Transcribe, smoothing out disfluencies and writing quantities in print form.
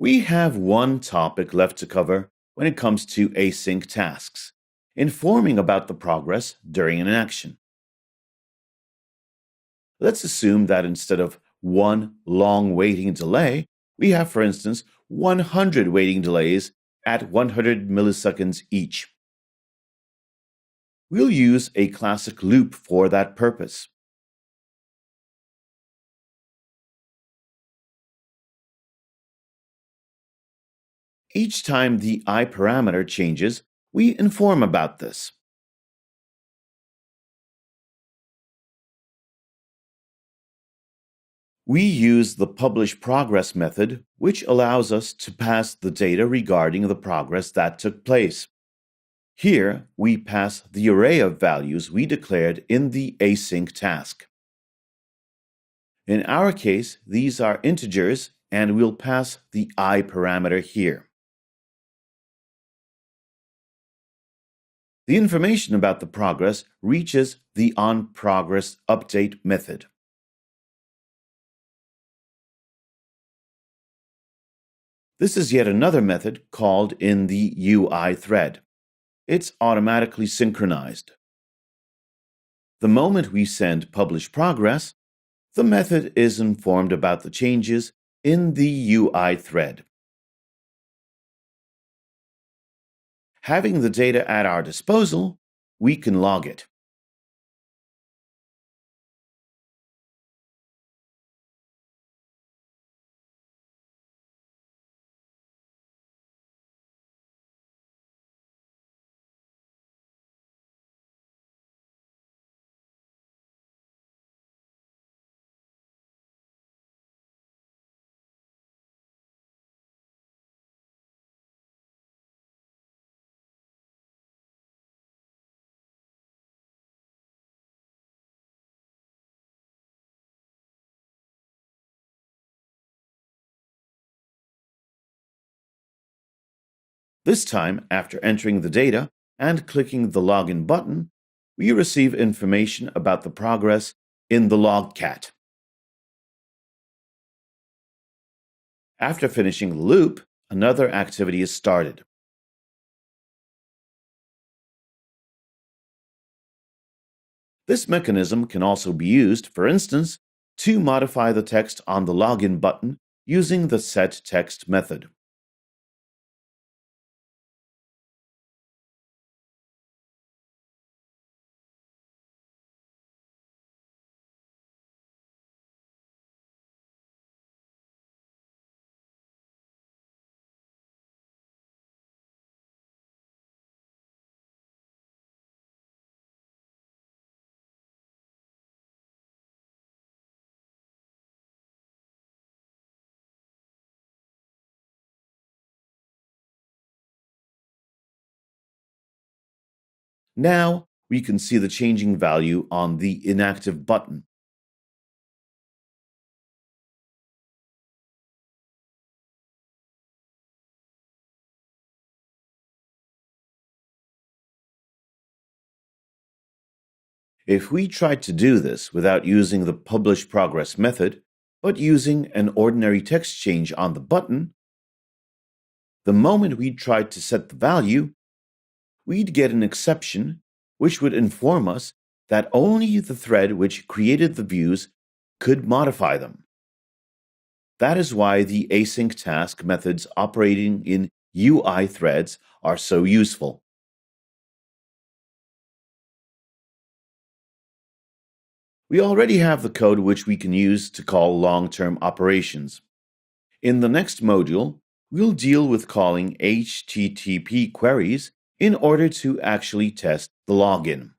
We have one topic left to cover when it comes to async tasks, informing about the progress during an action. Let's assume that instead of one long waiting delay, we have, for instance, 100 waiting delays at 100 milliseconds each. We'll use a classic loop for that purpose. Each time the I parameter changes, we inform about this. We use the publish progress method, which allows us to pass the data regarding the progress that took place. Here, we pass the array of values we declared in the async task. In our case, these are integers, and we'll pass the I parameter here. The information about the progress reaches the onProgress update method. This is yet another method called in the UI thread. It's automatically synchronized. The moment we send publish progress, the method is informed about the changes in the UI thread. Having the data at our disposal, we can log it. This time, after entering the data and clicking the Login button, we receive information about the progress in the logcat. After finishing the loop, another activity is started. This mechanism can also be used, for instance, to modify the text on the Login button using the setText method. Now we can see the changing value on the inactive button. If we tried to do this without using the publish progress method, but using an ordinary text change on the button, the moment we tried to set the value, we'd get an exception which would inform us that only the thread which created the views could modify them. That is why the async task methods operating in UI threads are so useful. We already have the code which we can use to call long-term operations. In the next module, we'll deal with calling HTTP queries in order to actually test the login.